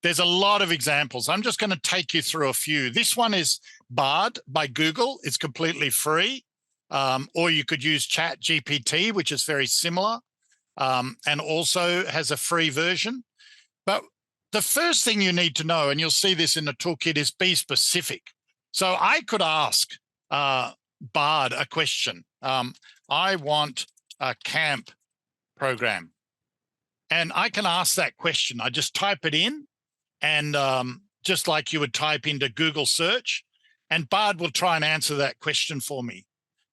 There's a lot of examples. I'm just going to take you through a few. This one is Bard by Google. It's completely free. Or you could use ChatGPT, which is very similar, and also has a free version. But the first thing you need to know, and you'll see this in the toolkit, is be specific. So I could ask Bard a question. I want a camp program. And I can ask that question. I just type it in, and just like you would type into Google search, and Bard will try and answer that question for me.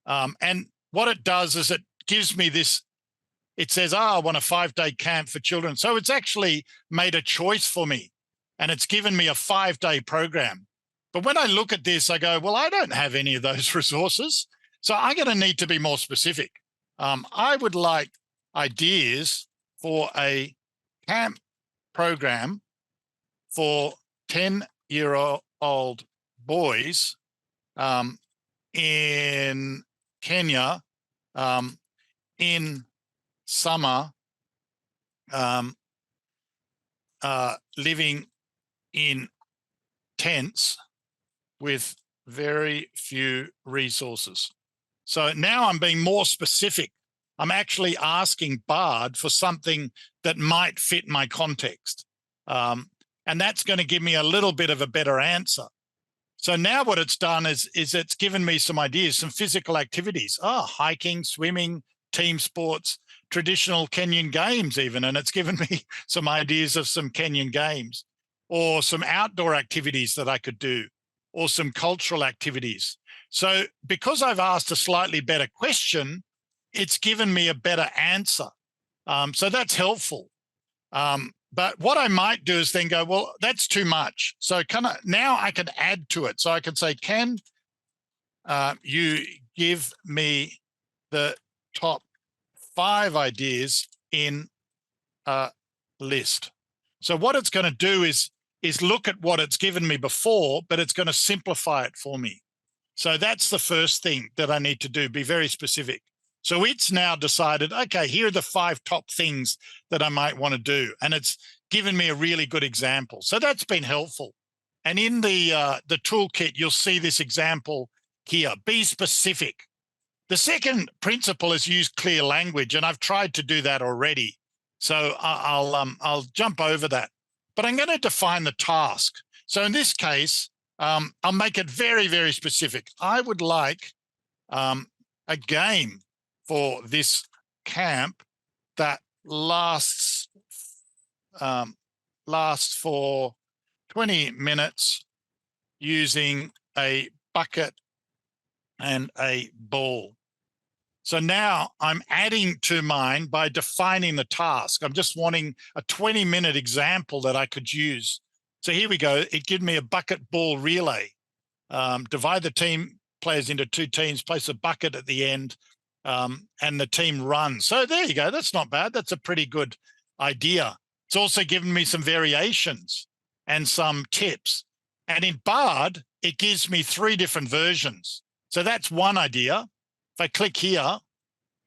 And what it does is it gives me this, it says, I want a 5-day camp for children. So it's actually made a choice for me, and it's given me a 5-day program. But when I look at this, I go, well, I don't have any of those resources. So I'm going to need to be more specific. I would like ideas for a camp program for 10-year-old boys in Kenya in summer, living in tents with very few resources. So now I'm being more specific. I'm actually asking Bard for something that might fit my context. And that's going to give me a little bit of a better answer. So now what it's done is it's given me some ideas, some physical activities. Hiking, swimming, team sports, traditional Kenyan games even. And it's given me some ideas of some Kenyan games, or some outdoor activities that I could do, or some cultural activities. So because I've asked a slightly better question, it's given me a better answer. So that's helpful. But what I might do is then go, well, that's too much. So now I can add to it. So I can say, can you give me the top 5 ideas in a list? So what it's going to do is look at what it's given me before, but it's going to simplify it for me. So that's the first thing that I need to do, be very specific. So it's now decided, okay, here are the 5 top things that I might want to do. And it's given me a really good example. So that's been helpful. And in the toolkit, you'll see this example here. Be specific. The second principle is use clear language, and I've tried to do that already. So I'll jump over that. But I'm going to define the task. So in this case, I'll make it very, very specific. I would like a game for this camp that lasts for 20 minutes using a bucket and a ball. So now I'm adding to mine by defining the task. I'm just wanting a 20-minute example that I could use. So here we go. It gives me a bucket ball relay. Divide the team players into 2 teams, place a bucket at the end, and the team runs. So there you go. That's not bad. That's a pretty good idea. It's also given me some variations and some tips. And in Bard, it gives me 3 different versions. So that's one idea. If I click here,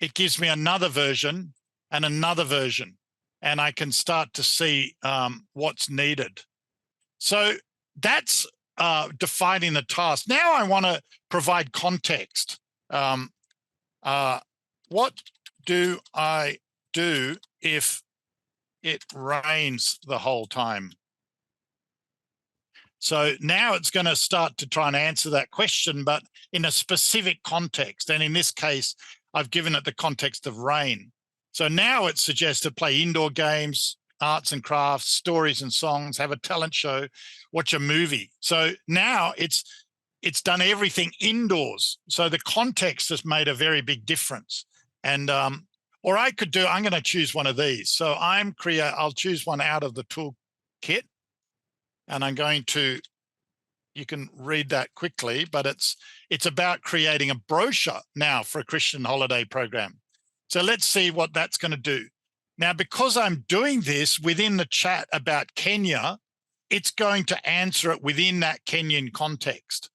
it gives me another version and another version, and I can start to see what's needed. So that's defining the task. Now I want to provide context. What do I do if it rains the whole time? So now it's going to start to try and answer that question, but in a specific context. And in this case, I've given it the context of rain. So now it suggests to play indoor games, arts and crafts, stories and songs, have a talent show, watch a movie. So now it's done everything indoors. So the context has made a very big difference. And or I could do, I'm going to choose one of these. So I'll choose one out of the toolkit, and I'm going to, you can read that quickly, but it's about creating a brochure now for a Christian holiday program. So let's see what that's going to do. Now, because I'm doing this within the chat about Kenya, it's going to answer it within that Kenyan context.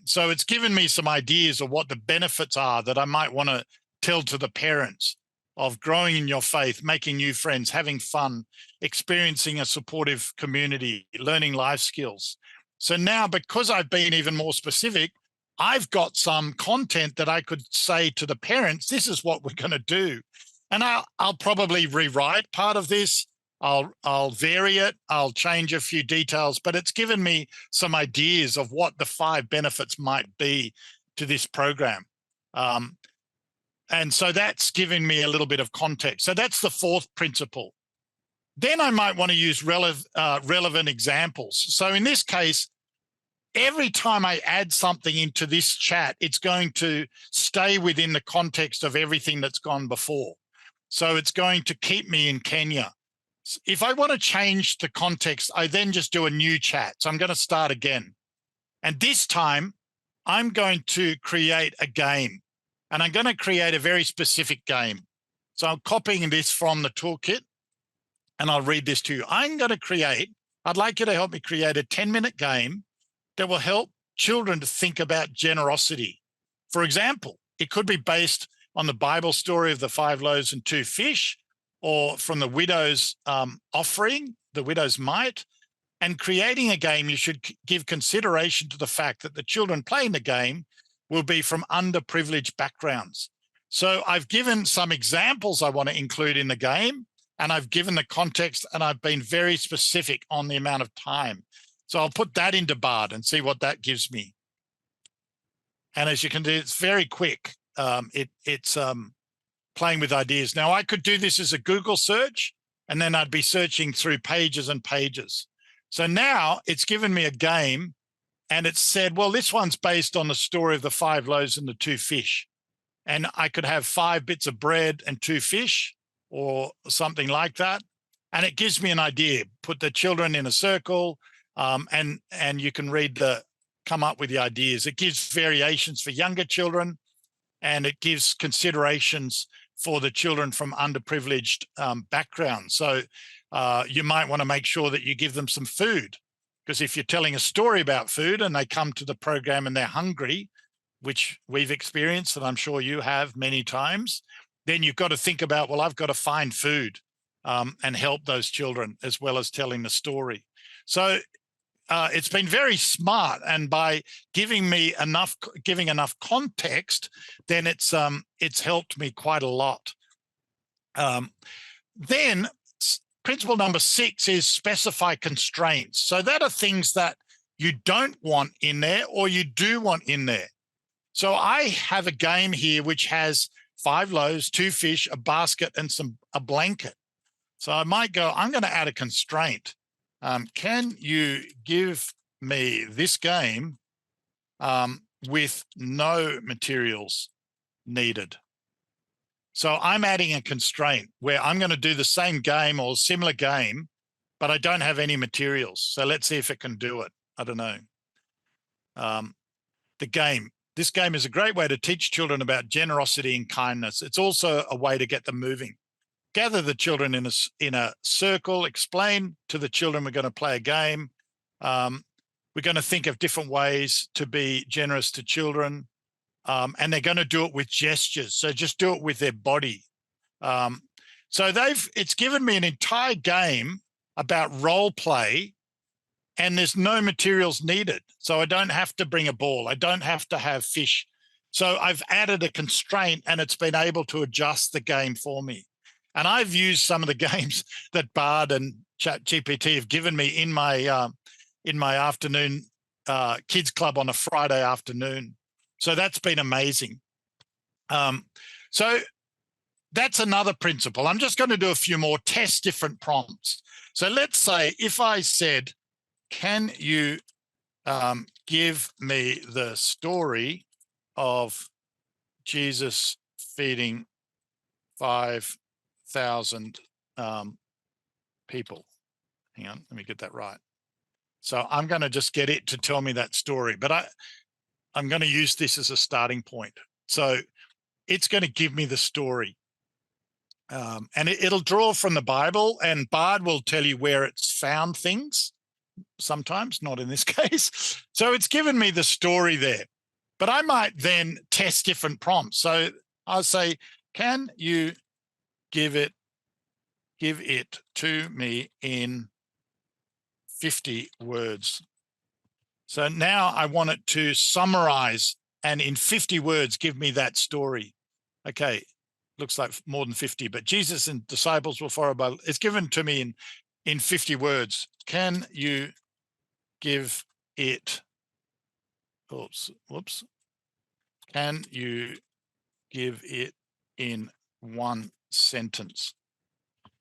So it's given me some ideas of what the benefits are that I might want to tell to the parents. of growing in your faith, making new friends, having fun, experiencing a supportive community, learning life skills. So now, because I've been even more specific, I've got some content that I could say to the parents, this is what we're going to do. And I'll probably rewrite part of this. I'll vary it. I'll change a few details, but it's given me some ideas of what the 5 benefits might be to this program. And so that's given me a little bit of context. So that's the 4th principle. Then I might want to use relevant examples. So in this case, every time I add something into this chat, it's going to stay within the context of everything that's gone before. So it's going to keep me in Kenya. If I want to change the context, I then just do a new chat. So I'm going to start again. And this time, I'm going to create a game. And I'm going to create a very specific game. So I'm copying this from the toolkit, and I'll read this to you. I'd like you to help me create a 10-minute game that will help children to think about generosity. For example, it could be based on the Bible story of the 5 loaves and 2 fish, or from the widow's offering, the widow's mite. And creating a game, you should give consideration to the fact that the children playing the game will be from underprivileged backgrounds. So I've given some examples I want to include in the game, and I've given the context, and I've been very specific on the amount of time. So I'll put that into Bard and see what that gives me. And as you can do, it's very quick. It's playing with ideas. Now, I could do this as a Google search, and then I'd be searching through pages and pages. So now it's given me a game, and it said, well, this one's based on the story of the 5 loaves and the 2 fish. And I could have 5 bits of bread and 2 fish or something like that. And it gives me an idea. Put the children in a circle, and you can come up with the ideas. It gives variations for younger children, and it gives considerations for the children from underprivileged backgrounds. So you might want to make sure that you give them some food, because if you're telling a story about food and they come to the program and they're hungry, which we've experienced, and I'm sure you have many times, then you've got to think about, well, I've got to find food and help those children as well as telling the story. So it's been very smart, and by giving enough context, then it's helped me quite a lot. Then principle number 6 is specify constraints. So that are things that you don't want in there or you do want in there. So I have a game here which has 5 loaves, 2 fish, a basket, and a blanket. So I might go, I'm going to add a constraint. Can you give me this game with no materials needed? So I'm adding a constraint where I'm going to do the same game or similar game, but I don't have any materials. So let's see if it can do it. I don't know. The game. This game is a great way to teach children about generosity and kindness. It's also a way to get them moving. Gather the children in a circle, explain to the children we're going to play a game. We're going to think of different ways to be generous to children, and they're going to do it with gestures. So just do it with their body. So it's given me an entire game about role play, and there's no materials needed. So I don't have to bring a ball. I don't have to have fish. So I've added a constraint, and it's been able to adjust the game for me. And I've used some of the games that Bard and ChatGPT have given me in my afternoon kids club on a Friday afternoon. So that's been amazing. So that's another principle. I'm just going to do a few more, test different prompts. So let's say if I said, can you give me the story of Jesus feeding 5,000 people. Hang on, let me get that right. So I'm going to just get it to tell me that story, but I'm going to use this as a starting point. So it's going to give me the story. And it'll draw from the Bible, and Bard will tell you where it's found things, sometimes, not in this case. So it's given me the story there. But I might then test different prompts. So I'll say, can you give it to me in 50 words. So now I want it to summarize and in 50 words, give me that story. Okay, looks like more than 50, but Jesus and disciples were followed by, it's given to me in 50 words. Can you give it, whoops. Can you give it in one sentence?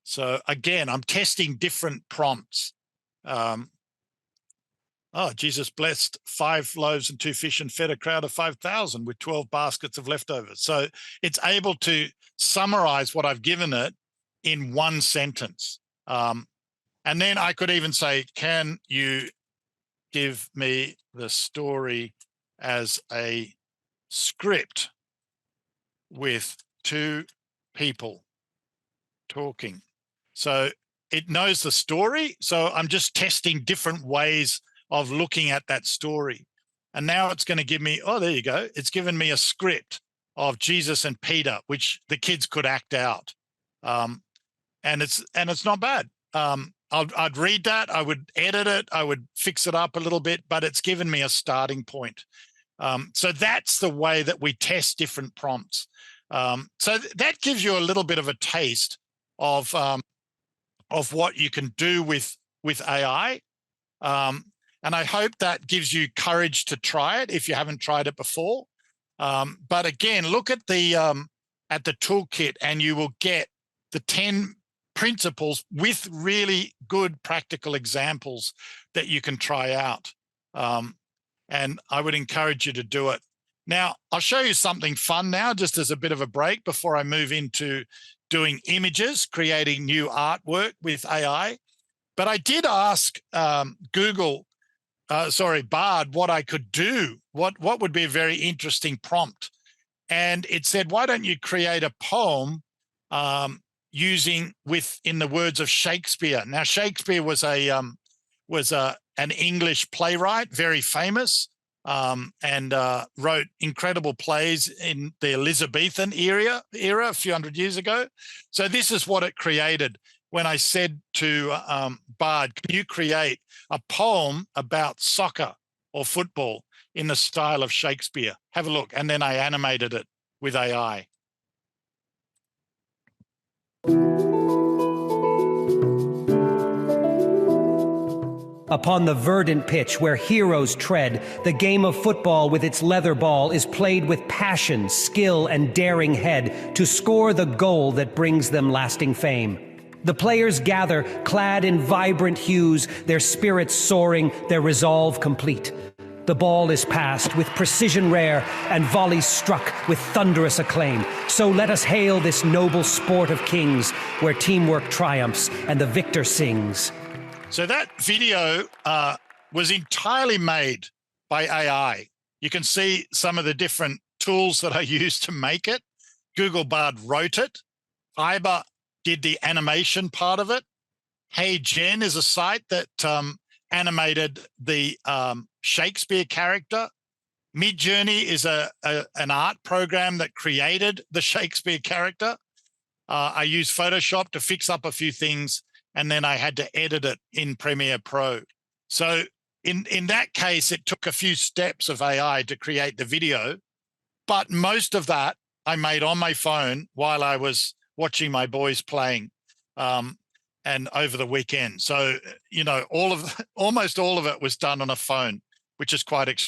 So again, I'm testing different prompts. Jesus blessed 5 loaves and 2 fish and fed a crowd of 5,000 with 12 baskets of leftovers. So it's able to summarize what I've given it in one sentence. And then I could even say, can you give me the story as a script with 2 people talking? So it knows the story. So I'm just testing different ways of looking at that story. And now it's going to give me, oh, there you go. It's given me a script of Jesus and Peter, which the kids could act out. And it's not bad. I'd read that, I would edit it, I would fix it up a little bit, but it's given me a starting point. So that's the way that we test different prompts. So that gives you a little bit of a taste of what you can do with AI. And I hope that gives you courage to try it if you haven't tried it before. But again, look at the toolkit and you will get the 10 principles with really good practical examples that you can try out. And I would encourage you to do it. Now, I'll show you something fun now, just as a bit of a break before I move into doing images, creating new artwork with AI. But I did ask Bard, what I could do, what would be a very interesting prompt. And it said, why don't you create a poem using in the words of Shakespeare? Now, Shakespeare was an English playwright, very famous, and wrote incredible plays in the Elizabethan era a few hundred years ago. So this is what it created when I said to Bard, can you create a poem about soccer or football in the style of Shakespeare? Have a look. And then I animated it with AI. Upon the verdant pitch where heroes tread, the game of football with its leather ball is played with passion, skill, and daring head to score the goal that brings them lasting fame. The players gather, clad in vibrant hues, their spirits soaring, their resolve complete. The ball is passed with precision rare and volleys struck with thunderous acclaim. So let us hail this noble sport of kings, where teamwork triumphs and the victor sings. So that video was entirely made by AI. You can see some of the different tools that I used to make it. Google Bard wrote it. Fiverr did the animation part of it. HeyGen is a site that animated the Shakespeare character. Midjourney is an art program that created the Shakespeare character. I used Photoshop to fix up a few things, and then I had to edit it in Premiere Pro. So in that case, it took a few steps of AI to create the video, but most of that I made on my phone while I was watching my boys playing and over the weekend. So, you know, almost all of it was done on a phone, which is quite extraordinary.